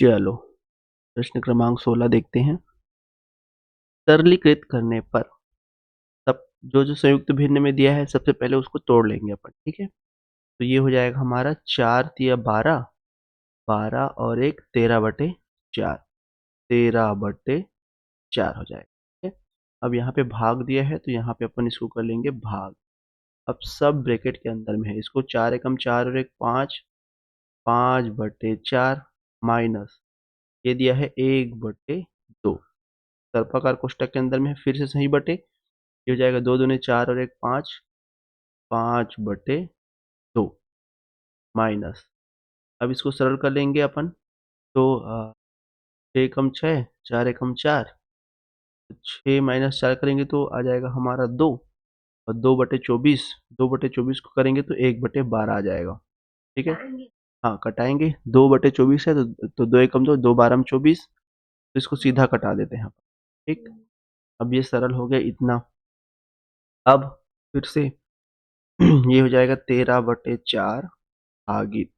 चलो प्रश्न क्रमांक 16 देखते हैं। सरलीकृत करने पर सब जो जो संयुक्त भिन्न में दिया है सबसे पहले उसको तोड़ लेंगे अपन, ठीक है। तो ये हो जाएगा हमारा 4 तिया 12, 12 और 1 13/4, 13/4 हो जाएगा, ठीक है। अब यहाँ पे भाग दिया है तो यहाँ पे अपन इसको कर लेंगे भाग। अब सब ब्रैकेट के अंदर में है, इसको 4 एकम 4 और 1 5, 5/4 माइनस ये दिया है 1/2, सर्पाकार कोष्टक के अंदर में है, फिर से सही बटे, ये हो जाएगा 2 दूने 4 और 1 5, 5/2 माइनस। अब इसको सरल कर लेंगे अपन, तो 6 एकम 6, 4 एकम 4, 6 माइनस 4 करेंगे तो आ जाएगा हमारा 2, और 2/24, 2/24 को करेंगे तो 1/12 आ जाएगा, ठीक है। हाँ कटाएंगे, 2/24 है तो 2 एकम 2, 2 12 24, तो इसको सीधा कटा देते हैं, ठीक। अब ये सरल हो गया इतना। अब फिर से ये हो जाएगा 13/4 भागित,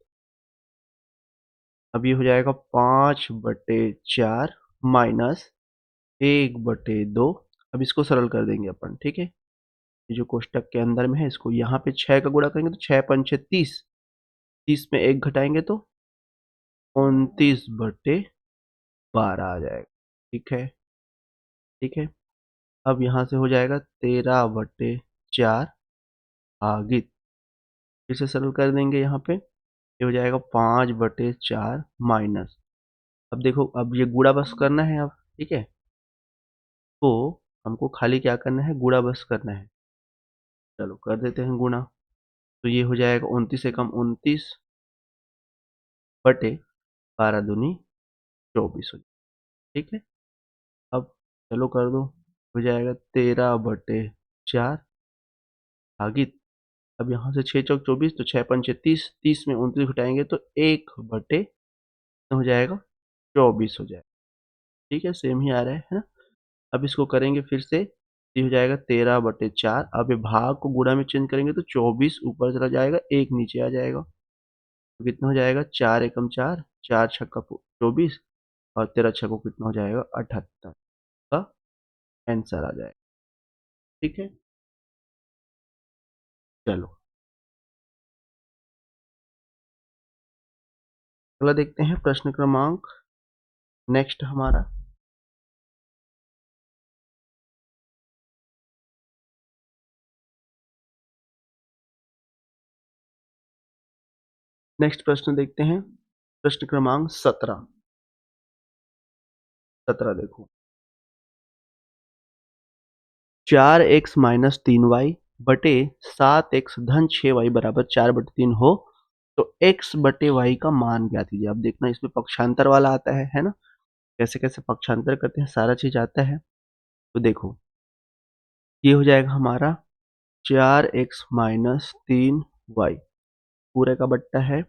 अब ये हो जाएगा 5/4 माइनस 1/2। अब इसको सरल कर देंगे अपन, ठीक है। ये जो कोष्टक के अंदर में है इसको यहाँ पे 6 का गुणा करेंगे तो 6 पंचे 30, 30 में 1 घटाएंगे तो 29/12 आ जाएगा, ठीक है, ठीक है। अब यहाँ से हो जाएगा 13/4 भागित, फिर से सरल कर देंगे यहाँ पे, ये हो जाएगा 5/4 माइनस, अब देखो अब ये गुणा बस करना है अब, ठीक है। तो हमको खाली क्या करना है, गुणा बस करना है। चलो कर देते हैं गुणा, तो ये हो जाएगा 29 एकम 29 बटे 12 दूनी 24 हो, ठीक है। अब चलो कर दो, हो जाएगा 13/4 भागित, अब यहाँ से 6 चौक 24, तो 6 पंचे 30, 30 में 29 घटाएंगे तो 1/, हो जाएगा 24 हो जाएगा, ठीक है, सेम ही आ रहा है ना। अब इसको करेंगे फिर से, ये हो जाएगा 13/4, अब ये भाग को गुणा में चेंज करेंगे तो 24 ऊपर चला जाएगा, 1 नीचे आ जाएगा, तो कितना हो जाएगा 4 एकम 4, 4 छक्का 24, और 13 छक्कों कितना हो जाएगा 78 का आंसर आ जाएगा, ठीक है। चलो अगला देखते हैं प्रश्न क्रमांक नेक्स्ट हमारा। नेक्स्ट प्रश्न देखते हैं, प्रश्न क्रमांक 17। 17 देखो, 4x माइनस 3y बटे 7x धन 6y बराबर 4/3 हो तो x बटे y का मान ज्ञात कीजिए। अब देखना इसमें पक्षांतर वाला आता है ना, कैसे कैसे पक्षांतर करते हैं सारा चीज आता है। तो देखो ये हो जाएगा हमारा 4x माइनस 3y पूरे का बट्टा है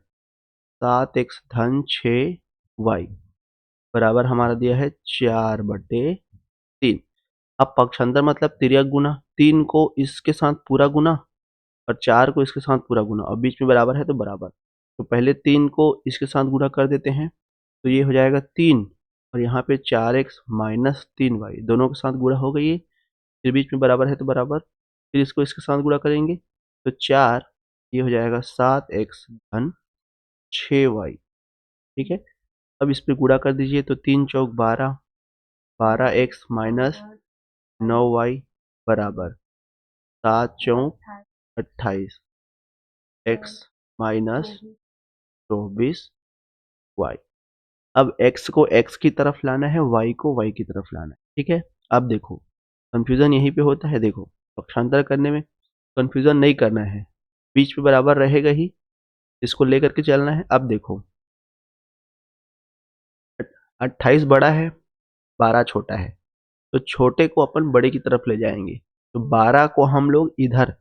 7x धन 6y बराबर हमारा दिया है 4/3। अब पक्षांतर मतलब तिर्यक गुना, 3 को इसके साथ पूरा गुना और 4 को इसके साथ पूरा गुना, और बीच में बराबर है तो बराबर, तो पहले 3 को इसके साथ गुणा कर देते हैं, तो ये हो जाएगा 3, और यहाँ पे 4x माइनस 3y दोनों के साथ गुणा हो गई, फिर बीच में बराबर है तो बराबर, फिर इसको इसके साथ गुणा करेंगे तो 4, ये हो जाएगा 7x धन 6y, ठीक है। अब इस पे गुणा कर दीजिए तो 3 चौक 12, 12x माइनस 9y बराबर 7 चौक 28, x माइनस 24y। अब x को x की तरफ लाना है, y को y की तरफ लाना है, ठीक है। अब देखो कंफ्यूजन यहीं पे होता है, देखो पक्षांतर करने में कंफ्यूजन नहीं करना है, बीच में बराबर रहेगा ही, इसको लेकर के चलना है। अब देखो 28 बड़ा है, 12 छोटा है, तो छोटे को अपन बड़े की तरफ ले जाएंगे, तो 12 को हम लोग इधर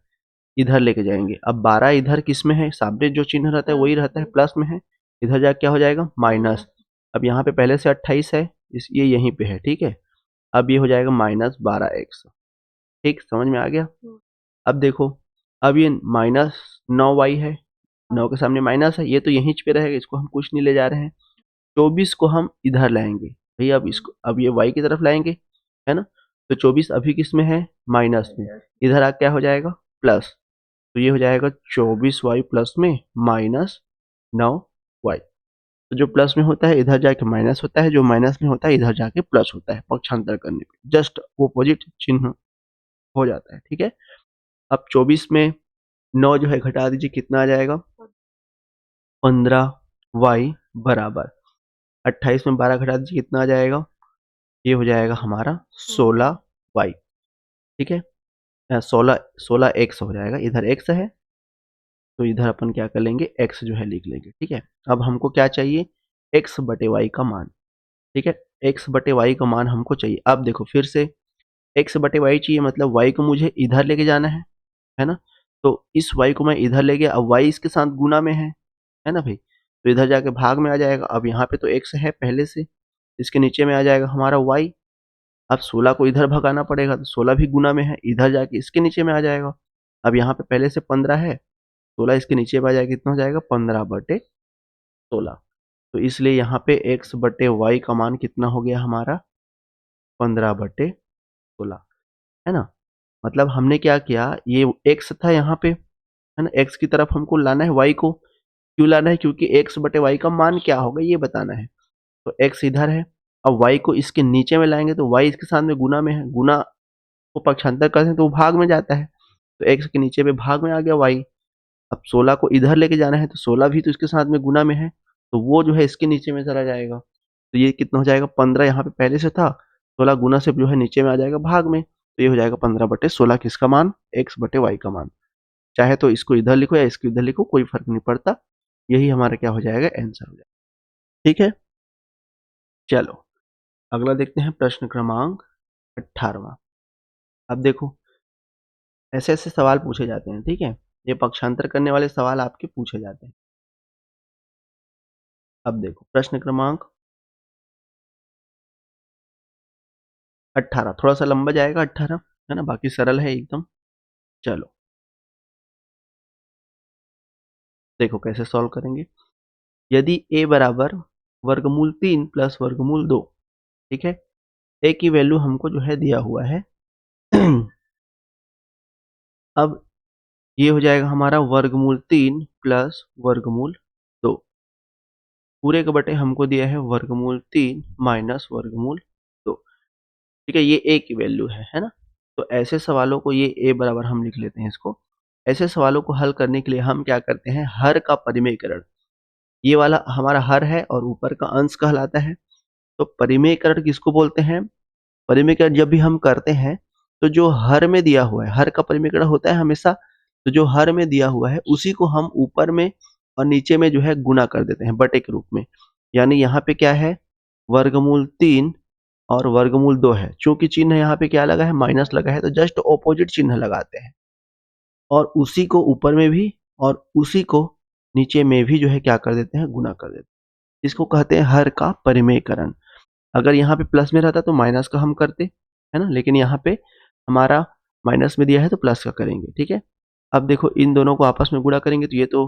इधर लेके जाएंगे। अब 12 इधर किस में है, सामने जो चिन्ह रहता है वही रहता है, प्लस में है, इधर जा क्या हो जाएगा माइनस। अब यहाँ पे पहले से 28 है, इस ये यहीं पे है, ठीक है। अब ये हो जाएगा माइनस 12x, ठीक समझ में आ गया। अब देखो अब ये माइनस 9y है, 9 के सामने माइनस है, ये तो यहीं पे रहेगा, इसको हम कुछ नहीं ले जा रहे हैं। 24 को हम इधर लाएंगे भाई, अब इसको अब ये y की तरफ लाएंगे, है ना। तो 24 अभी किस में है, माइनस में, इधर आ क्या हो जाएगा, प्लस। तो ये हो जाएगा 24y प्लस में माइनस 9y। तो जो प्लस में होता है इधर जाके माइनस होता है, जो माइनस में होता है इधर जाके प्लस होता है, पक्षांतर करने पे जस्ट ऑपोजिट चिन्ह हो जाता है, ठीक है। अब 24 में 9 जो है घटा दीजिए, कितना आ जाएगा, 15y बराबर 28 में 12 घटा दीजिए, कितना आ जाएगा, ये हो जाएगा हमारा 16y, ठीक है। 16x हो जाएगा, इधर x है तो इधर अपन क्या कर लेंगे, x जो है लिख लेंगे, ठीक है। अब हमको क्या चाहिए, x बटे y का मान, ठीक है। x बटे y का मान हमको चाहिए। अब देखो फिर से x बटे y चाहिए, मतलब y को मुझे इधर लेके जाना है ना। तो इस y को मैं इधर ले गया, अब y इसके साथ गुना में है ना भाई। तो इधर जाके भाग में आ जाएगा। अब यहाँ पे तो x है पहले से, इसके नीचे में आ जाएगा हमारा y। अब 16 को इधर भगाना पड़ेगा, तो 16 भी गुना में है, इधर जाके इसके नीचे में आ जाएगा। अब यहाँ पे पहले से 15 है, 16 इसके नीचे में आ जाएगा, कितना हो जाएगा, 15/16। तो इसलिए यहाँ पे x बटे y का मान कितना हो गया हमारा, 15/16, है ना। मतलब हमने क्या किया, ये x था यहाँ पे, है ना, x की तरफ हमको लाना है y को। क्यों लाना है, क्योंकि x बटे y का मान क्या होगा ये बताना है। तो x इधर है, अब y को इसके नीचे में लाएंगे तो y इसके साथ में गुना में है, गुना को पक्षांतर करते हैं तो वो भाग में जाता है। तो x के नीचे में भाग में आ गया y। अब 16 को इधर लेके जाना है तो 16 भी तो इसके साथ में गुना में है, तो वो जो है इसके नीचे में चला जाएगा। तो ये कितना हो जाएगा, 15 यहाँ पे पहले से था, 16 गुना से जो है नीचे में आ जाएगा भाग में, तो ये हो जाएगा 15/16 किसका मान, x बटे y का मान। चाहे तो इसको इधर लिखो या इसको इधर लिखो, कोई फर्क नहीं पड़ता, यही हमारा क्या हो जाएगा, आंसर हो जाएगा, ठीक है। चलो अगला देखते हैं, प्रश्न क्रमांक 18वां। अब देखो ऐसे ऐसे सवाल पूछे जाते हैं, ठीक है। ये पक्षांतर करने वाले सवाल आपके पूछे जाते हैं। अब देखो प्रश्न क्रमांक 18 थोड़ा सा लंबा जाएगा, 18 है ना, बाकी सरल है एकदम। चलो देखो कैसे सॉल्व करेंगे। यदि a बराबर वर्गमूल 3 प्लस वर्गमूल 2, ठीक है। a की वैल्यू हमको जो है दिया हुआ है अब ये हो जाएगा हमारा वर्गमूल 3 प्लस वर्गमूल 2, पूरे के बटे हमको दिया है वर्गमूल 3 माइनस वर्गमूल 2, ठीक है। ये a की वैल्यू है ना। तो ऐसे सवालों को, ये a बराबर हम लिख लेते हैं इसको। ऐसे सवालों को हल करने के लिए हम क्या करते हैं, हर का परिमेयकरण, ये वाला हमारा हर है और ऊपर का अंश कहलाता है। तो परिमेयकरण किसको बोलते हैं, परिमेयकरण जब भी हम करते हैं तो जो हर में दिया हुआ है, हर का परिमेयकरण होता है हमेशा, तो जो हर में दिया हुआ है उसी को हम ऊपर में और नीचे में जो है गुना कर देते हैं बटे के रूप में। यानी यहाँ पे क्या है, वर्गमूल 3 और वर्गमूल 2 है, चूंकि चिन्ह यहाँ पे क्या लगा है, माइनस लगा है, तो जस्ट ऑपोजिट चिन्ह लगाते हैं और उसी को ऊपर में भी और उसी को नीचे में भी जो है क्या कर देते हैं, गुना कर देते हैं। इसको कहते हैं हर का परिमेयकरण। अगर यहाँ पे प्लस में रहता तो माइनस का हम करते, है ना, लेकिन यहाँ पे हमारा माइनस में दिया है तो प्लस का करेंगे, ठीक है। अब देखो इन दोनों को आपस में गुणा करेंगे तो ये तो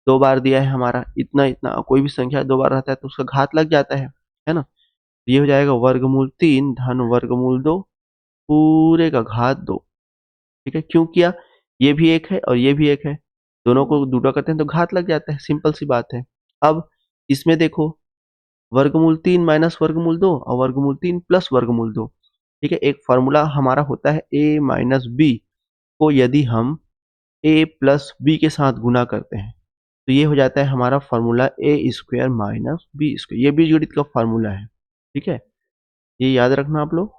2 बार दिया है हमारा, इतना इतना, कोई भी संख्या 2 बार रहता है तो उसका घात लग जाता है ना। तो ये हो जाएगा वर्गमूल 3 धन वर्गमूल 2 पूरे का घात 2, ठीक है। क्यों किया, ये भी एक है और ये भी एक है, दोनों को गुणा करते हैं तो घात लग जाता है, सिंपल सी बात है। अब इसमें देखो वर्गमूल 3 माइनस वर्गमूल 2 और वर्गमूल 3 प्लस वर्गमूल 2, ठीक है। एक फॉर्मूला हमारा होता है a माइनस बी को यदि हम a प्लस बी के साथ गुना करते हैं तो ये हो जाता है हमारा formula a square minus B square, ये बीजगणित का फॉर्मूला है, ठीक है। ये याद रखना आप लोग।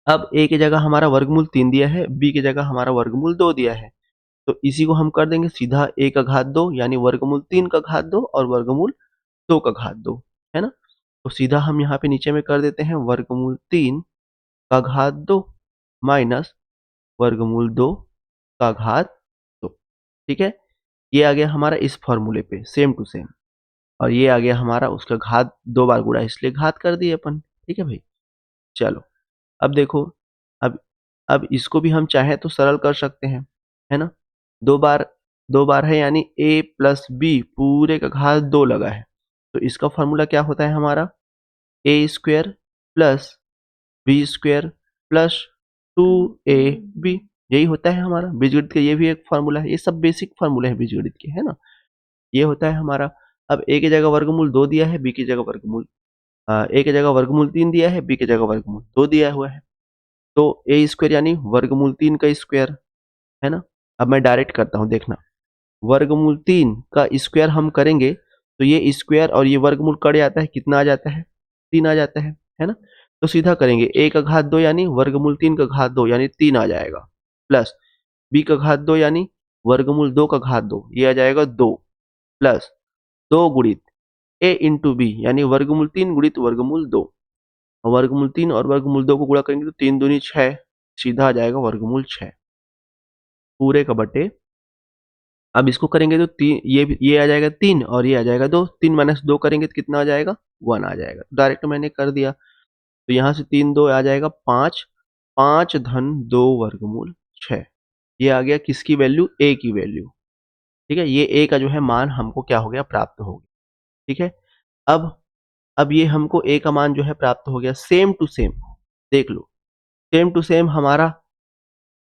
अब a की जगह हमारा वर्गमूल 3 दिया है, b की जगह हमारा वर्गमूल 2 दिया है, तो इसी को हम कर देंगे सीधा a का घात 2 यानी वर्गमूल 3 का घात 2 और वर्गमूल 2 का घात 2, है ना। तो सीधा हम यहाँ पे नीचे में कर देते हैं वर्गमूल 3 का घात 2 माइनस वर्गमूल 2 का घात 2, ठीक है। ये आ गया हमारा इस फॉर्मूले पे सेम टू सेम, और ये आ गया हमारा उसका घात 2 बार गुणा, इसलिए घात कर दिए अपन, ठीक है भाई। चलो अब देखो, अब अब इसको भी हम चाहे तो सरल कर सकते हैं, है ना। 2 बार 2 बार है यानी a प्लस बी पूरे का घात 2 लगा है, तो इसका फॉर्मूला क्या होता है हमारा, A square plus B square plus 2ab, यही होता है हमारा बीजगणित का। ये भी एक फार्मूला है, ये सब बेसिक फार्मूले हैं बीजगणित के, है ना। ये होता है हमारा। अब ए की जगह वर्गमूल 2 दिया है, बी की जगह वर्गमूल ए की जगह वर्गमूल 3 दिया है, बी की जगह वर्गमूल 2 दिया हुआ है। तो ए स्क्वायर यानी वर्गमूल 3 का स्क्वायर, है ना। अब मैं डायरेक्ट करता हूँ, देखना, वर्गमूल 3 का स्क्वायर हम करेंगे तो ये स्क्वायर और ये वर्गमूल कट जाता है, कितना आ जाता है, 3 आ जाता है ना। तो सीधा करेंगे, a का घात 2 यानी वर्गमूल 3 का घात 2 यानी 3 आ जाएगा, प्लस b का घात 2 यानी वर्गमूल 2 का घात 2, ये आ जाएगा 2, प्लस 2 गुणित a इंटू बी यानी वर्गमूल 3 गुणित वर्गमूल 2, वर्गमूल 3 और वर्गमूल 2 को गुणा करेंगे तो 3 दूनी 6, सीधा आ जाएगा वर्गमूल 6 पूरे का बटे। अब इसको करेंगे तो ये आ जाएगा 3 और ये आ जाएगा 2, 3 माइनस 2 करेंगे तो कितना आ जाएगा, 1 आ जाएगा। डायरेक्ट मैंने कर दिया, तो यहाँ से 3 2 आ जाएगा 5, 5 धन 2 वर्गमूल 6, ये आ गया किसकी वैल्यू, ए की वैल्यू। ठीक है, ये ए का जो है मान हमको क्या हो गया, प्राप्त हो गया। ठीक है, अब ये हमको ए का मान जो है प्राप्त हो गया। सेम टू सेम देख लो, सेम टू सेम हमारा,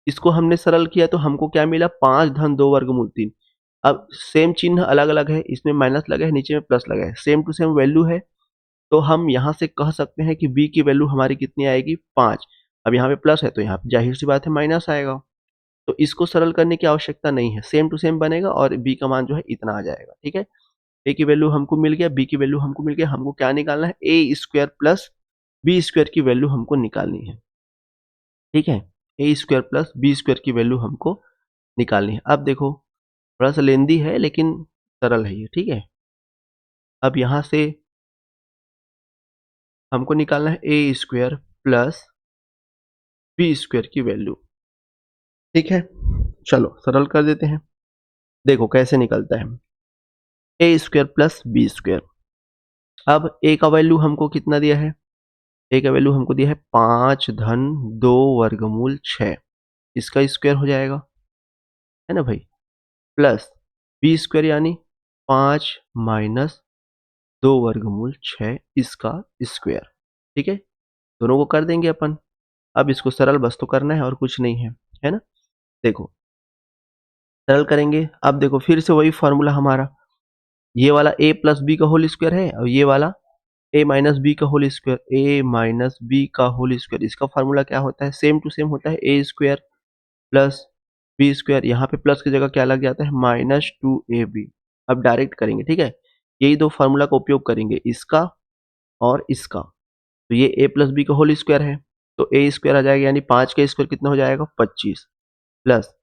इसको हमने सरल किया तो हमको क्या मिला, 5 धन 2 वर्गमूल 3। अब सेम चिन्ह अलग अलग है, इसमें माइनस लगा है, नीचे में प्लस लगा है, सेम टू सेम वैल्यू है, तो हम यहाँ से कह सकते हैं कि b की वैल्यू हमारी कितनी आएगी, 5। अब यहाँ पे प्लस है तो यहाँ पे जाहिर सी बात है माइनस आएगा, तो इसको सरल करने की आवश्यकता नहीं है, सेम टू सेम बनेगा और b का मान जो है इतना आ जाएगा। ठीक है, a की वैल्यू हमको मिल गया, b की वैल्यू हमको मिल गया, हमको क्या निकालना है, ए स्क्वायर प्लस बी स्क्वायर की वैल्यू हमको निकालनी है। ठीक है, ए स्क्वायर प्लस बी स्क्वायर की वैल्यू हमको निकालनी है। अब देखो, थोड़ा सा लेंदी है लेकिन सरल है ये। ठीक है, अब यहाँ से हमको निकालना है ए स्क्वायर प्लस बी स्क्वायर की वैल्यू। ठीक है, चलो सरल कर देते हैं, देखो कैसे निकलता है, ए स्क्वायर प्लस बी स्क्वायर। अब ए का वैल्यू हमको कितना दिया है, ए का वैल्यू हमको दिया है 5 धन 2 वर्गमूल 6, इसका स्क्वायर हो जाएगा, है ना भाई, प्लस बी स्क्वायर यानी 5 माइनस 2 वर्गमूल 6 इसका स्क्वायर। ठीक है, दोनों को कर देंगे अपन। अब इसको सरल बस तो करना है और कुछ नहीं है ना। देखो सरल करेंगे, अब देखो फिर से वही फॉर्मूला हमारा, ये वाला a प्लस बी का होल स्क्वायर है और ये वाला a माइनस बी का whole square, a minus B का होल स्क्वायर, इसका फॉर्मूला क्या होता है, सेम टू सेम होता है, a square plus B square, यहाँ पे प्लस की जगह क्या लग जाता है, माइनस 2ab। अब डायरेक्ट करेंगे, ठीक है, यही दो फार्मूला का उपयोग करेंगे, इसका और इसका। तो ये a प्लस बी का होल स्क्वायर है, तो a स्क्वायर आ जाएगा यानी 5 का स्क्वायर कितना हो जाएगा, 25, प्लस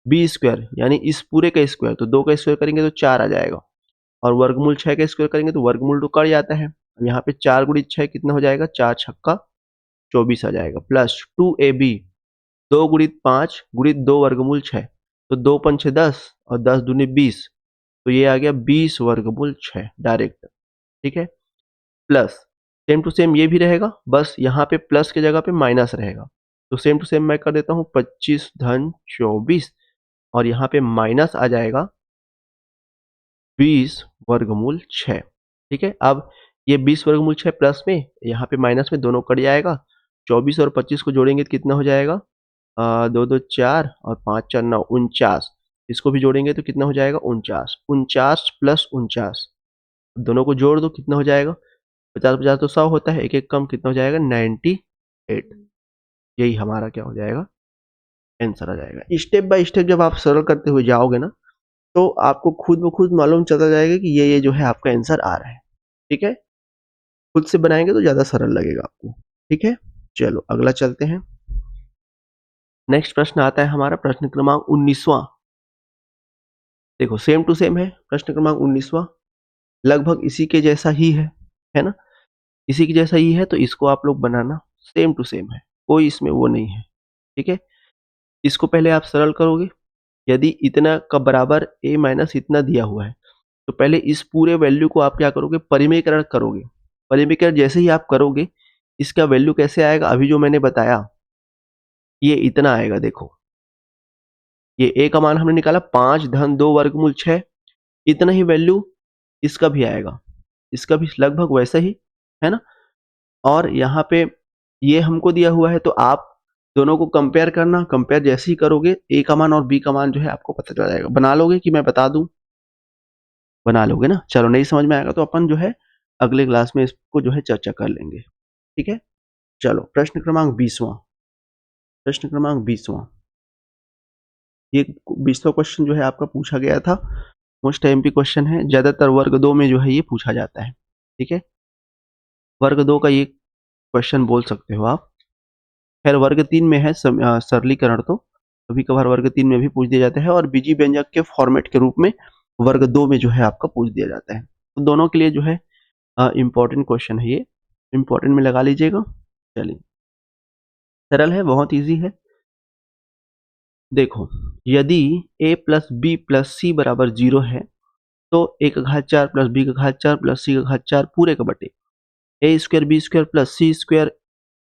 बी स्क्वायर यानी इस पूरे का स्क्वायर, तो 2 का स्क्वायर करेंगे तो 4 आ जाएगा, और वर्गमूल 6 का स्क्वायर करेंगे तो वर्गमूल तो कट जाता है। अब यहाँ पे 4 गुणित 6 कितना हो जाएगा, 4 छक्का 24 आ जाएगा, प्लस 2ab, 2 गुणित 5 गुणित 2 वर्गमूल 6, तो 2 पंचे 10 और 10 दूनी 20, तो ये आ गया 20 वर्गमूल 6 डायरेक्ट। ठीक है, प्लस सेम टू सेम ये भी रहेगा, बस यहाँ पे प्लस की जगह पे माइनस रहेगा, तो सेम टू सेम मैं कर देता हूँ 25 धन 24, और यहाँ पे माइनस आ जाएगा 20 वर्गमूल 6। ठीक है, अब ये 20 वर्गमूल 6 प्लस में, यहाँ पे माइनस में, दोनों कट जाएगा, 24 और 25 को जोड़ेंगे तो कितना हो जाएगा, 2 2 4 और 5 4 9, 49, इसको भी जोड़ेंगे तो कितना हो जाएगा, 49, 49 प्लस 49, दोनों को जोड़ दो कितना हो जाएगा, 50 50 तो 100 होता है, एक एक कम कितना हो जाएगा, 98। यही हमारा क्या हो जाएगा, आंसर आ जाएगा। स्टेप बाय स्टेप जब आप सरल करते हुए जाओगे ना, तो आपको खुद ब खुद मालूम चलता जाएगा कि ये जो है आपका आंसर आ रहा है। ठीक है, खुद से बनाएंगे तो ज्यादा सरल लगेगा आपको। ठीक है, चलो अगला चलते हैं। नेक्स्ट प्रश्न आता है हमारा प्रश्न क्रमांक 19वां। देखो सेम टू सेम है, प्रश्न क्रमांक 19वां लगभग इसी के जैसा ही है ना, इसी के जैसा ही है, तो इसको आप लोग बनाना, सेम टू सेम है, कोई इसमें वो नहीं है। ठीक है, इसको पहले आप सरल करोगे, यदि इतना का बराबर a माइनस इतना दिया हुआ है, तो पहले इस पूरे वैल्यू को आप क्या करोगे, परिमेयकरण करोगे। परिमेयकरण जैसे ही आप करोगे, इसका वैल्यू कैसे आएगा, अभी जो मैंने बताया, ये इतना आएगा। देखो ये a का मान हमने निकाला 5 धन 2 वर्गमूल 6, इतना ही वैल्यू इसका भी आएगा, इसका भी लगभग वैसा ही है ना। और यहाँ पे ये हमको दिया हुआ है, तो आप दोनों को कंपेयर करना, कंपेयर जैसे ही करोगे ए का मान और बी का मान जो है आपको पता चल जाएगा। बना लोगे कि मैं बता दूं? बना लोगे ना। चलो, नहीं समझ में आएगा तो अपन जो है अगले क्लास में इसको जो है चर्चा कर लेंगे। ठीक है, चलो प्रश्न क्रमांक 20वां। प्रश्न क्रमांक 20वां, ये 20वां क्वेश्चन जो है आपका पूछा गया था, मोस्ट एमपी क्वेश्चन है, ज्यादातर वर्ग 2 में जो है ये पूछा जाता है। ठीक है, वर्ग 2 का ये क्वेश्चन बोल सकते हो आप। खैर वर्ग 3 में है सरलीकरण, तो कभी कभार वर्ग 3 में भी पूछ दिया जाता है, और बीजी व्यंजक के फॉर्मेट के रूप में वर्ग 2 में जो है आपका पूछ दिया जाता है। तो दोनों के लिए जो है इम्पोर्टेंट क्वेश्चन है ये, इम्पोर्टेंट में लगा लीजिएगा। चलिए, सरल है, बहुत इजी है। देखो, यदि a प्लस बी प्लस सी बराबर 0 है, तो a का घात 4 प्लस b का घात 4 प्लस c का घात 4 पूरे का बटे a square B square plus C square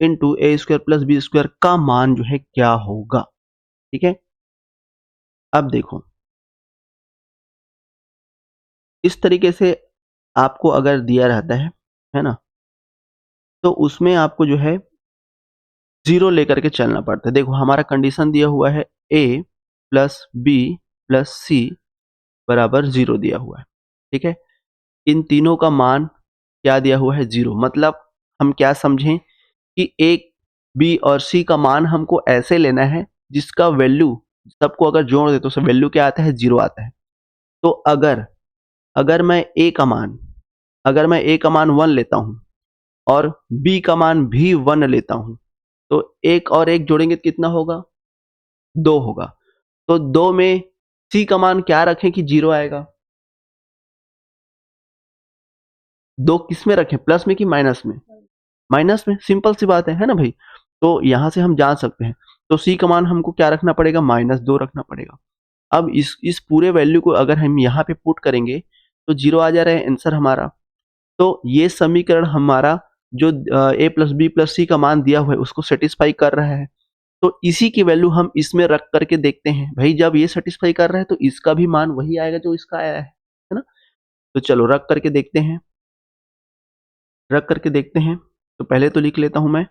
into A square plus B square का मान जो है क्या होगा। ठीक है, अब देखो, इस तरीके से आपको अगर दिया रहता है ना, तो उसमें आपको जो है 0 लेकर के चलना पड़ता है। देखो, हमारा कंडीशन दिया हुआ है a प्लस बी प्लस सी बराबर 0 दिया हुआ है। ठीक है, इन तीनों का मान क्या दिया हुआ है? 0। मतलब हम क्या समझें कि a, b और c का मान हमको ऐसे लेना है जिसका वैल्यू सबको अगर जोड़ दे तो उसका वैल्यू क्या आता है? 0 आता है। तो अगर अगर मैं a का मान अगर मैं a का मान 1 लेता हूं और b का मान भी 1 लेता हूं, तो एक और एक जोड़ेंगे तो कितना होगा? 2 होगा। तो 2 में c का मान क्या रखें कि 0 आएगा? 2 किस में रखें, प्लस में कि माइनस में? माइनस में, सिंपल सी बात है ना भाई। तो यहां से हम जान सकते हैं, तो c का मान हमको क्या रखना पड़ेगा? -2 रखना पड़ेगा। अब इस पूरे वैल्यू को अगर हम यहाँ पे पुट करेंगे तो 0 आ जा रहा है आंसर हमारा। तो ये समीकरण हमारा जो a प्लस बी प्लस सी का मान दिया हुआ है उसको सेटिस्फाई कर रहा है। तो इसी की वैल्यू हम इसमें रख करके देखते हैं। भाई जब ये सेटिस्फाई कर रहा है तो इसका भी मान वही आएगा जो इसका आया है ना। तो चलो रख करके देखते हैं, रख करके देखते हैं। तो पहले तो लिख लेता हूं मैं,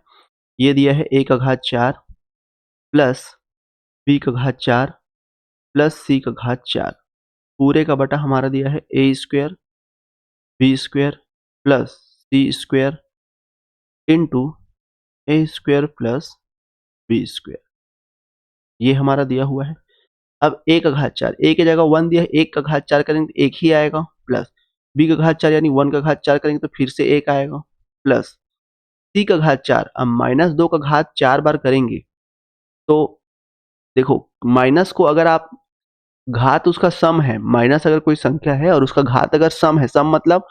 ये दिया है a का घात 4 प्लस b का घात 4 प्लस c का घात 4 पूरे का बटा हमारा दिया है a square B square plus C square into A square plus B square, ये हमारा दिया हुआ है। अब a का घात 4, a की जगह 1 दिया है, 1 का घात 4 करेंगे तो 1 ही आएगा, प्लस b का घात 4 यानी 1 का घात 4 करेंगे तो फिर से 1 आएगा, प्लस c का घात 4, अब -2 का घात 4 बार करेंगे तो देखो, माइनस को अगर आप घात उसका सम है, माइनस अगर कोई संख्या है और उसका घात अगर सम है, सम मतलब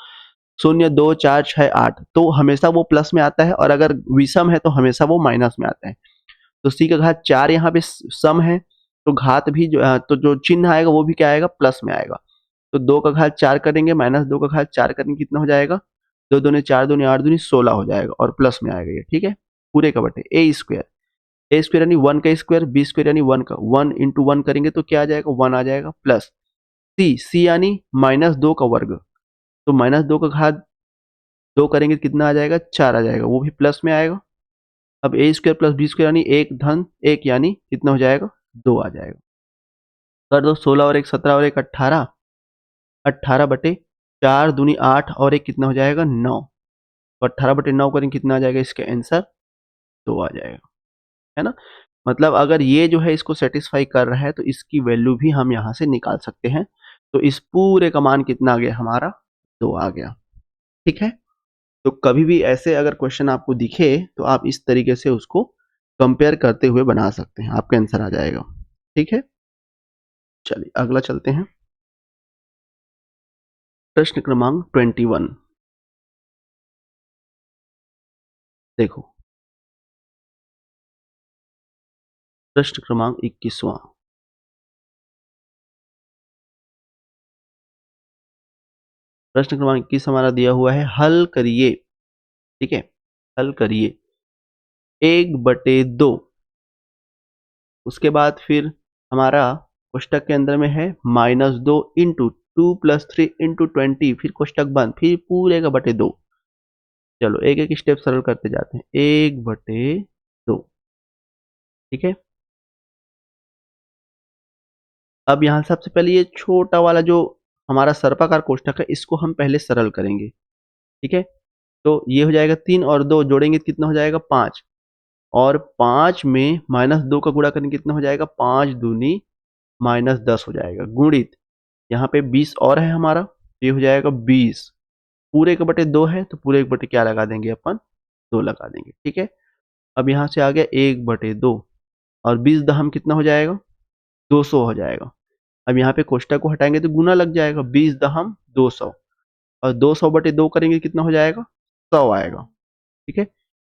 0 2 4 6 8, तो हमेशा वो प्लस में आता है, और अगर विषम है तो हमेशा वो माइनस में आता है। तो c का घात 4 यहाँ पे सम है, तो घात भी तो जो चिन्ह आएगा वो भी क्या आएगा? प्लस में आएगा। तो 2 का घात 4 करेंगे, -2 का घात 4 करेंगे, कितना हो जाएगा? 2 दूनी 4 दूनी 8 दूनी 16 हो जाएगा, और प्लस में आएगा ये। ठीक है, पूरे का बटे ए स्क्वायर यानी 1 का स्क्वायर, बी स्क्वायर यानी 1 का, 1 इंटू 1 करेंगे तो क्या आ जाएगा? 1 आ जाएगा, प्लस सी यानी -2 का वर्ग, तो -2 का घात 2 करेंगे तो कितना आ जाएगा? 4 आ जाएगा, वो भी प्लस में आएगा। अब ए स्क्वायर प्लस बी स्क्वायर यानी 1 धन 1 यानी कितना हो जाएगा? 2 आ जाएगा। कर दो, 16 और 1 17 और 1 18, 18 बटे 4 दूनी 8 और 1 कितना हो जाएगा? 9। तो 18 बटे 9 करेंगे कितना आ जाएगा? इसका आंसर 2 आ जाएगा, है ना। मतलब अगर ये जो है इसको सेटिस्फाई कर रहा है तो इसकी वैल्यू भी हम यहाँ से निकाल सकते हैं। तो इस पूरे का मान कितना आ गया हमारा? 2 आ गया। ठीक है, तो कभी भी ऐसे अगर क्वेश्चन आपको दिखे तो आप इस तरीके से उसको कंपेयर करते हुए बना सकते हैं, आपका आंसर आ जाएगा। ठीक है, चलिए अगला चलते हैं। प्रश्न क्रमांक 21। देखो, प्रश्न क्रमांक 21वां। प्रश्न क्रमांक 21 हमारा दिया हुआ है, हल करिए। ठीक है, हल करिए 1/2, उसके बाद फिर हमारा कोष्टक के अंदर में है -2 इंटू 2+3 इंटू 20, फिर कोष्टक बंद, फिर पूरे का बटे 2। चलो एक एक स्टेप सरल करते जाते हैं। 1/2, ठीक है। अब यहाँ सबसे पहले ये छोटा वाला जो हमारा सर्पाकार कोष्टक है, इसको हम पहले सरल करेंगे, ठीक है। तो ये हो जाएगा 3 और 2 जोड़ेंगे तो कितना हो जाएगा 5, और 5 में -2 का गुणा करेंगे कितना हो जाएगा, 5 दूनी -10 हो जाएगा, गुणित यहाँ पे 20 और है हमारा, ये हो जाएगा 20, पूरे के बटे 2 है तो पूरे के बटे क्या लगा देंगे अपन, 2 लगा देंगे, ठीक है। अब यहाँ से आ गया 1/2, और 20 दहम कितना हो जाएगा, 200 हो जाएगा। अब यहाँ पे कोष्टक को हटाएंगे तो गुना लग जाएगा, 20 दहम 200, और 200/2 करेंगे कितना हो जाएगा, 100 आएगा, ठीक है।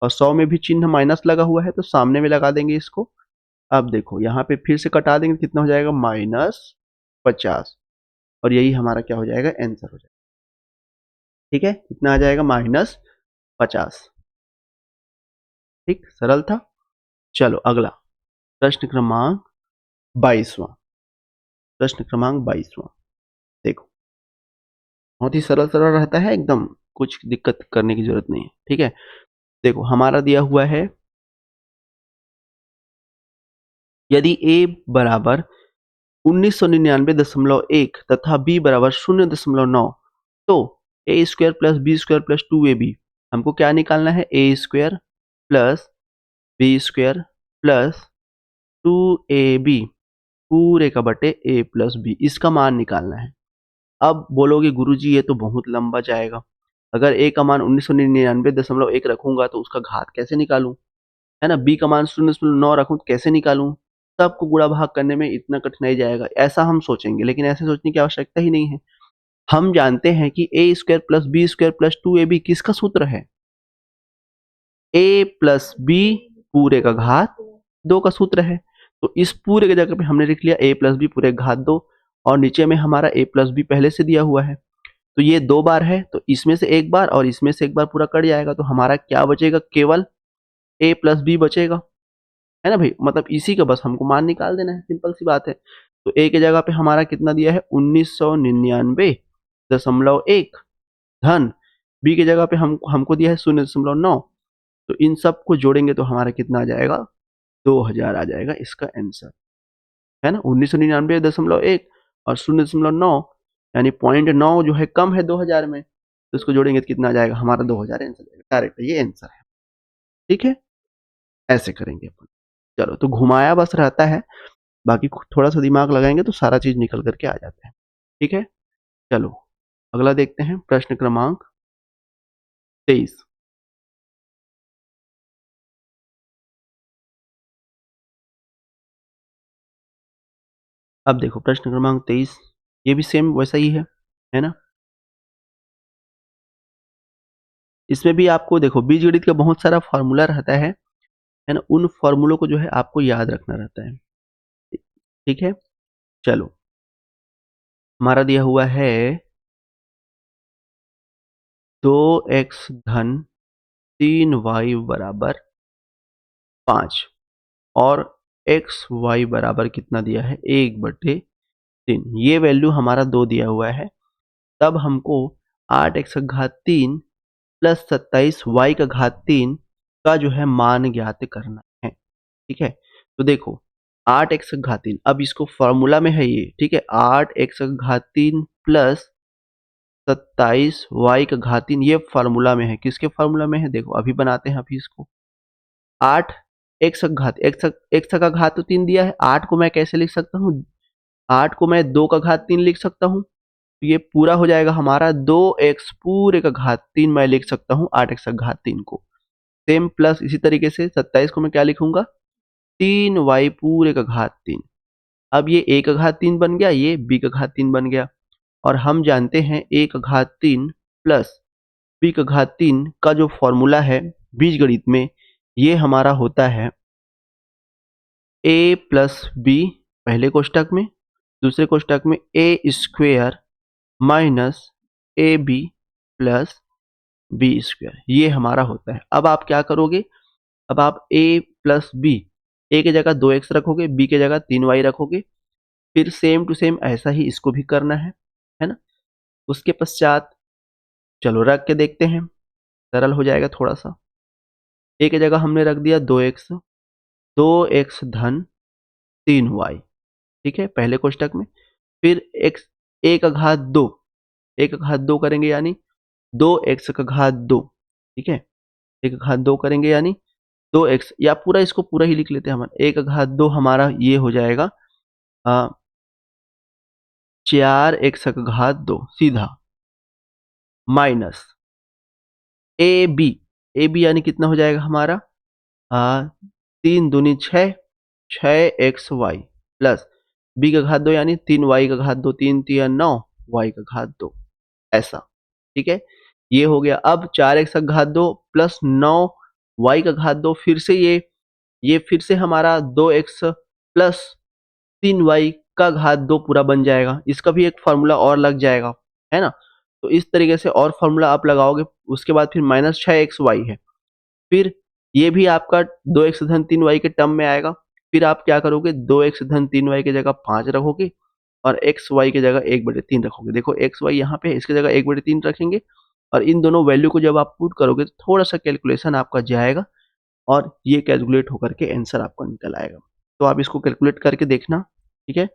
और 100 में भी चिन्ह माइनस लगा हुआ है तो सामने में लगा देंगे इसको। अब देखो यहाँ पे फिर से कटा देंगे कितना हो जाएगा, -50, और यही हमारा क्या हो जाएगा, आंसर हो जाएगा, ठीक है। कितना आ जाएगा, -50, ठीक, सरल था। चलो अगला प्रश्न क्रमांक 22वां, प्रश्न क्रमांक 22वां देखो, बहुत ही सरल सरल रहता है एकदम, कुछ दिक्कत करने की जरूरत नहीं है, ठीक है। देखो हमारा दिया हुआ है, यदि a बराबर 1999.1 तथा b बराबर 0.9, तो a square plus B square plus 2ab, हमको क्या निकालना है, a square plus B square plus 2ab पूरे का बटे a प्लस बी, इसका मान निकालना है। अब बोलोगे गुरुजी ये तो बहुत लंबा जाएगा, अगर a का मान 1999.1 रखूंगा तो उसका घात कैसे निकालूं, है ना, b का मान 0.9 रखूं तो कैसे निकालूं, सबको गुणा भाग करने में इतना कठिनाई जाएगा, ऐसा हम सोचेंगे, लेकिन ऐसे सोचने की आवश्यकता ही नहीं है। हम जानते हैं कि a square plus B square plus 2ab किसका सूत्र है, a प्लस बी पूरे का घात 2 का सूत्र है। तो इस पूरे की जगह पे हमने लिख लिया a प्लस बी पूरे का घात 2, और नीचे में हमारा a प्लस बी पहले से दिया हुआ है, तो ये 2 बार है तो इसमें से एक बार और इसमें से एक बार पूरा कट जाएगा, तो हमारा क्या बचेगा, केवल a प्लस बी बचेगा, है ना भाई, मतलब इसी का बस हमको मान निकाल देना है, सिंपल सी बात है। तो a की जगह पे हमारा कितना दिया है, 1999.1 धन b की जगह पे हमको दिया है 0.9, तो इन सब को जोड़ेंगे तो हमारा कितना आ जाएगा, 2000 आ जाएगा इसका आंसर, है ना। 1999.1 और 0.9 यानी 0.9 जो है कम है 2000 में, तो इसको जोड़ेंगे तो कितना आ जाएगा, हमारा 2000 आंसर आएगा, डायरेक्ट ये आंसर है, ठीक है। ऐसे करेंगे अपन, चलो तो घुमाया बस रहता है, बाकी थोड़ा सा दिमाग लगाएंगे तो सारा चीज निकल करके आ जाता है, ठीक है। चलो अगला देखते हैं, प्रश्न क्रमांक 23। अब देखो प्रश्न क्रमांक 23, ये भी सेम वैसा ही है ना। इसमें भी आपको देखो बीजगणित का बहुत सारा फॉर्मूला रहता है ना, उन फॉर्मूलों को जो है आपको याद रखना रहता है, ठीक है। चलो हमारा दिया हुआ है 2x धन 3y बराबर 5, और एक्स वाई बराबर कितना दिया है, 1/3, ये वैल्यू हमारा 2 दिया हुआ है। तब हमको 8x का घात 3 प्लस 27y का घात 3 का जो है मान ज्ञात करना है, ठीक है। तो देखो 8x का घात 3, अब इसको फॉर्मूला में है ये, ठीक है, 8x का घात 3 प्लस 27y का घात 3, ये फॉर्मूला में है, किसके फॉर्मूला में है, देखो अभी बनाते हैं अभी इसको। 8 एक्स का घात, एक्स का घात तो 3 दिया है, 8 को मैं कैसे लिख सकता हूँ, 8 को मैं 2 का घात 3 लिख सकता हूँ, तो ये पूरा हो जाएगा हमारा 2x पूरे का घात 3 मैं लिख सकता हूँ 8x का घात 3 को। सेम प्लस इसी तरीके से 27 को मैं क्या लिखूंगा, 3y पूरे का घात 3। अब ये a का घात 3 बन गया, ये b का घात 3 बन गया, और हम जानते हैं a का घात 3 प्लस b का घात 3 का जो फॉर्मूला है बीजगणित में, ये हमारा होता है a प्लस बी पहले कोष्टक में, दूसरे कोष्टक में a square minus A B plus B square, ये हमारा होता है। अब आप क्या करोगे, अब आप a प्लस बी, ए की जगह 2x रखोगे, b की जगह 3y रखोगे, फिर सेम टू सेम ऐसा ही इसको भी करना है। है ना। उसके पश्चात चलो रख के देखते हैं, सरल हो जाएगा थोड़ा सा। ए की जगह हमने रख दिया 2x, 2x धन 3y, ठीक है, पहले कोष्टक में। फिर x, a का घात 2, a का घात 2 करेंगे यानी 2x का घात 2, ठीक है, a का घात 2 करेंगे यानी 2x, या पूरा इसको पूरा ही लिख लेते हैं हम, a का घात 2 हमारा ये हो जाएगा 4x का घात 2 सीधा, माइनस ए बी यानी कितना हो जाएगा हमारा 3 दूनी 6, 6xy प्लस बी का घात 2 यानी 3y का घात 2, 3 तिया 9, y का घात 2, ऐसा, ठीक है। ये हो गया। अब 4x का घात 2 प्लस 9y का घात 2, फिर से ये फिर से हमारा 2x प्लस 3y का घात 2 पूरा बन जाएगा। इसका भी एक फॉर्मूला और लग जाएगा, है ना। तो इस तरीके से और फॉर्मूला आप लगाओगे। उसके बाद फिर माइनस 6xy है, फिर ये भी आपका 2x धन 3y के टर्म में आएगा। फिर आप क्या करोगे, 2x धन 3y की जगह 5 रखोगे और xy की जगह 1/3 रखोगे। देखो xy यहाँ पे है, इसकी जगह 1/3 रखेंगे और इन दोनों वैल्यू को जब आप पुट करोगे तो थोड़ा सा कैलकुलेशन आपका जाएगा और ये कैलकुलेट होकर के आंसर आपका निकल आएगा। तो आप इसको कैलकुलेट करके देखना, ठीक है।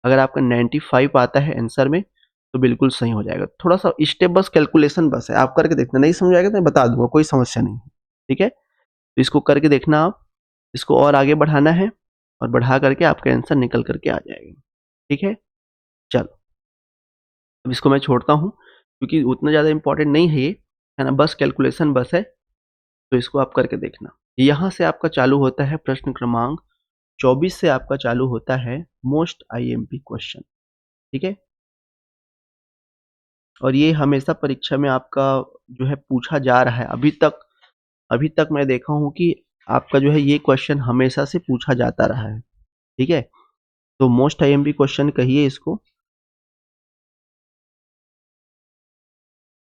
अगर आपका 95 आता है आंसर में तो बिल्कुल सही हो जाएगा। थोड़ा सा स्टेप बस कैलकुलेशन बस है, आप करके देखना, नहीं समझ आएगा तो मैं बता दूंगा, कोई समस्या नहीं है, ठीक है। तो इसको करके देखना आप, इसको और आगे बढ़ाना है और बढ़ा करके आपका आंसर निकल करके आ जाएगा, ठीक है। चलो अब इसको मैं छोड़ता हूँ क्योंकि उतना ज़्यादा इंपॉर्टेंट नहीं है ये, है ना, बस कैलकुलेशन बस है। तो इसको आप करके देखना। यहाँ से आपका चालू होता है प्रश्न क्रमांक 24 से आपका चालू होता है मोस्ट आईएमपी क्वेश्चन, ठीक है। और ये हमेशा परीक्षा में आपका जो है पूछा जा रहा है। अभी तक मैं देखा हूँ कि आपका जो है ये क्वेश्चन हमेशा से पूछा जाता रहा है, ठीक है। तो मोस्ट आईएमपी क्वेश्चन कहिए इसको।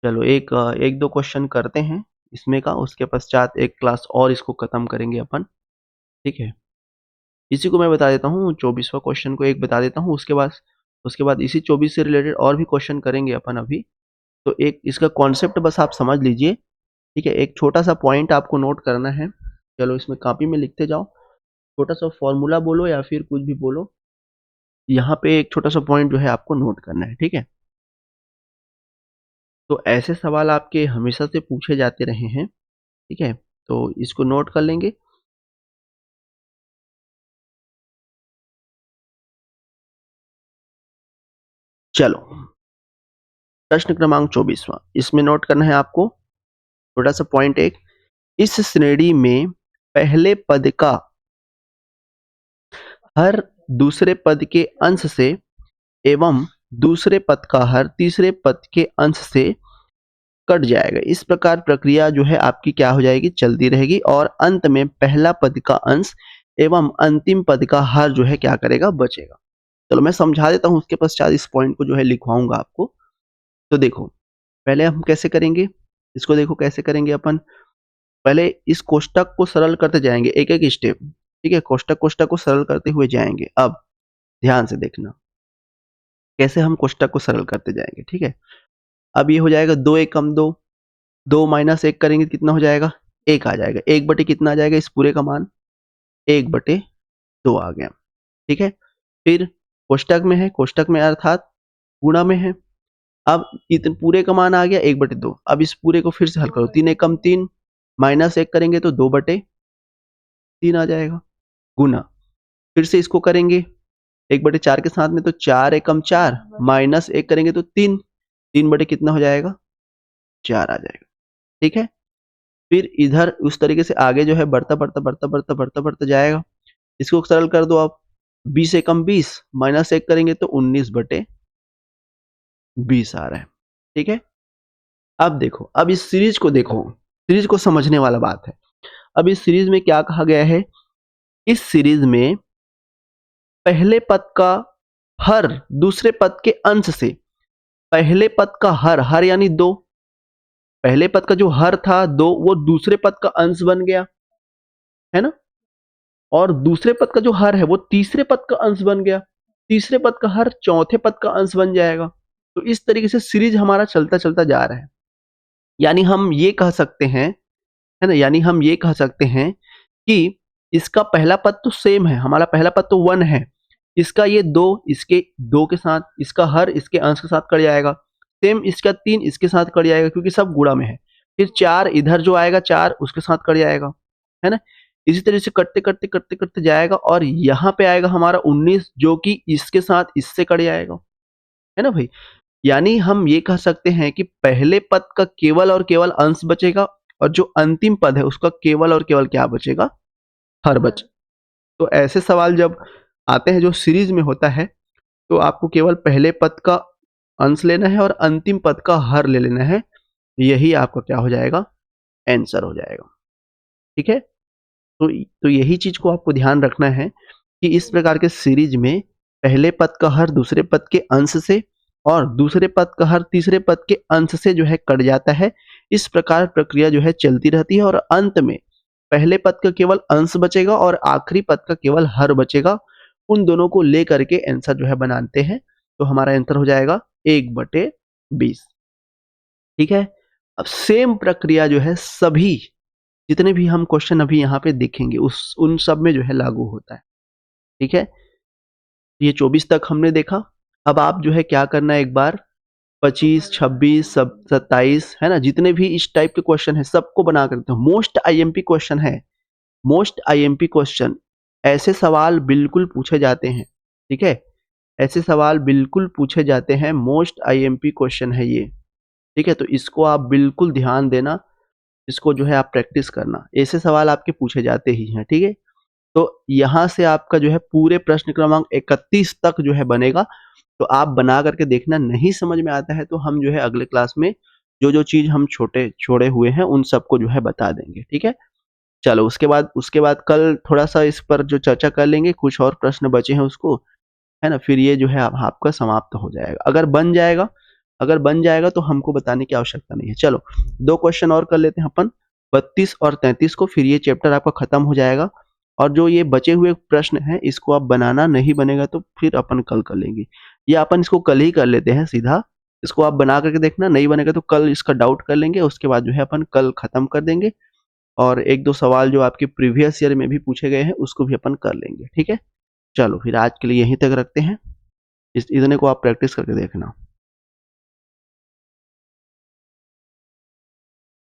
चलो एक दो क्वेश्चन करते हैं इसमें का, उसके पश्चात एक क्लास और इसको खत्म करेंगे अपन, ठीक है। इसी को मैं बता देता हूँ, 24वां क्वेश्चन को एक बता देता हूँ, उसके बाद इसी 24 से रिलेटेड और भी क्वेश्चन करेंगे अपन अभी। तो एक इसका कॉन्सेप्ट बस आप समझ लीजिए, ठीक है। एक छोटा सा पॉइंट आपको नोट करना है। चलो इसमें कॉपी में लिखते जाओ, छोटा सा फॉर्मूला बोलो या फिर कुछ भी बोलो, यहाँ पे एक छोटा सा पॉइंट जो है आपको नोट करना है, ठीक है। तो ऐसे सवाल आपके हमेशा से पूछे जाते रहे हैं, ठीक है। तो इसको नोट कर लेंगे। चलो प्रश्न क्रमांक 24वां, इसमें नोट करना है आपको छोटा सा पॉइंट एक, इस श्रेणी में पहले पद का हर दूसरे पद के अंश से एवं दूसरे पद का हर तीसरे पद के अंश से कट जाएगा। इस प्रकार प्रक्रिया जो है आपकी क्या हो जाएगी, चलती रहेगी और अंत में पहला पद का अंश एवं अंतिम पद का हर जो है क्या करेगा, बचेगा। चलो मैं समझा देता हूँ, उसके पश्चात इस पॉइंट को जो है लिखवाऊंगा आपको। तो देखो पहले हम कैसे करेंगे इसको, देखो कैसे करेंगे अपन। पहले इस कोष्टक को सरल करते जाएंगे एक एक स्टेप, ठीक है। कोष्टक कोष्टक को सरल करते हुए जाएंगे। अब ध्यान से देखना कैसे हम कोष्टक को सरल करते जाएंगे, ठीक है। अब ये हो जाएगा 2 एकम 2, 2 माइनस 1 करेंगे कितना हो जाएगा, 1 आ जाएगा। 1 बटे कितना आ जाएगा, इस पूरे का मान 1/2 आ गया, ठीक है। फिर कोष्टक में है, कोष्टक में अर्थात गुणा में है। अब इतने पूरे का मान आ गया 1/2। अब इस पूरे को फिर से हल करो, 3 एकम 3 माइनस 1 करेंगे तो 2/3 आ जाएगा, गुना। फिर से इसको करेंगे 1/4 के साथ में तो 4 एकम 4 माइनस 1 करेंगे तो 3, 3 बटे कितना हो जाएगा, 4 आ जाएगा, ठीक है। फिर इधर उस तरीके से आगे जो है बढ़ता बढ़ता बढ़ता बढ़ता बढ़ता बढ़ता जाएगा। इसको सरल कर दो आप, 20 एकम 20 माइनस 1 करेंगे तो 19/20 आ रहा है, ठीक है। अब देखो, अब इस सीरीज को देखो, सीरीज को समझने वाला बात है। अब इस सीरीज में क्या कहा गया है, इस सीरीज में पहले पद का हर दूसरे पद के अंश से, पहले पद का हर, हर यानी 2, पहले पद का जो हर था 2 वो दूसरे पद का अंश बन गया, है ना। और दूसरे पद का जो हर है वो तीसरे पद का अंश बन गया, तीसरे पद का हर चौथे पद का अंश बन जाएगा, तो इस तरीके से सीरीज हमारा चलता-चलता जा रहा है। यानी हम ये कह सकते हैं, है ना? यानी हम ये कह सकते हैं कि इसका पहला पद तो सेम है, हमारा पहला पद तो 1 है। इसका ये 2 इसके 2 के साथ, इसका हर इसके अंश के साथ कट जाएगा। सेम इसका 3 इसके साथ कट जाएगा क्योंकि सब गुणा में है। फिर 4 इधर जो आएगा 4 उसके साथ कट जाएगा, है ना? इसी तरह से कटते जाएगा और यहाँ पे आएगा हमारा 19 जो कि इसके साथ इससे कट जाएगा, है ना भाई? यानी हम ये कह सकते हैं कि पहले पद का केवल और केवल अंश बचेगा और जो अंतिम पद है उसका केवल और केवल क्या बचेगा? हर बच। तो ऐसे सवाल जब आते हैं जो सीरीज में होता है, तो आपको केवल पहले पद का अंश लेना है और अंतिम पद का हर ले लेना है। यही आपका क्या हो जाएगा? आंसर हो जाएगा। ठीक है? तो यही चीज़ को आपको ध्यान रखना है कि इस प्रकार के सीरीज में पहले पद का हर दूसरे पद के अंश से और दूसरे पद का हर तीसरे पद के अंश से जो है कट जाता है। इस प्रकार प्रक्रिया जो है चलती रहती है और अंत में पहले पद का केवल अंश बचेगा और आखिरी पद का केवल हर बचेगा। उन दोनों को लेकर के आंसर जो है बनाते हैं। तो हमारा आंसर हो जाएगा 1/20। ठीक है? अब सेम प्रक्रिया जो है सभी जितने भी हम क्वेश्चन अभी यहाँ पे देखेंगे उस उन सब में जो है लागू होता है। ठीक है? ये 24 तक हमने देखा। अब आप जो है क्या करना है एक बार 25, 26, सब 27 है ना? जितने भी इस टाइप के क्वेश्चन हैं सबको बना कर देखते हो। मोस्ट आईएमपी क्वेश्चन है। मोस्ट आईएमपी क्वेश्चन ऐसे सवाल बिल्कुल पूछे जाते हैं। ठीक है? ऐसे सवाल बिल्कुल पूछे जाते हैं। मोस्ट आईएमपी क्वेश्चन है ये। ठीक है? तो इसको आप बिल्कुल ध्यान देना। इसको जो है आप प्रैक्टिस करना। ऐसे सवाल आपके पूछे जाते ही हैं। ठीक है? तो यहाँ से आपका जो है पूरे प्रश्न क्रमांक 31 तक जो है बनेगा। तो आप बना करके देखना। नहीं समझ में आता है तो हम जो है अगले क्लास में जो-जो चीज़ हम छोटे छोड़े हुए हैं उन सबको जो है बता देंगे। ठीक है? चलो उसके बाद कल थोड़ा-सा इस पर जो चर्चा कर लेंगे, कुछ और प्रश्न बचे हैं उसको, है ना? फिर ये जो है अब आपका समाप्त हो जाएगा। अगर बन जाएगा तो हमको बताने की आवश्यकता नहीं है। चलो 2 क्वेश्चन और कर लेते हैं अपन 32 और 33 को, फिर ये चैप्टर आपका खत्म हो जाएगा। और जो ये बचे हुए प्रश्न हैं इसको आप बनाना, नहीं बनेगा तो फिर अपन कल कर लेंगे। या अपन इसको कल ही कर लेते हैं सीधा। इसको आप बना करके देखना, नहीं बनेगा तो कल इसका डाउट कर लेंगे, उसके बाद जो है अपन कल खत्म कर देंगे। और 1-2 सवाल जो आपके प्रीवियस ईयर में भी पूछे गए हैं उसको भी अपन कर लेंगे। ठीक है? चलो फिर आज के लिए यहीं तक रखते हैं। इतने को आप प्रैक्टिस करके देखना।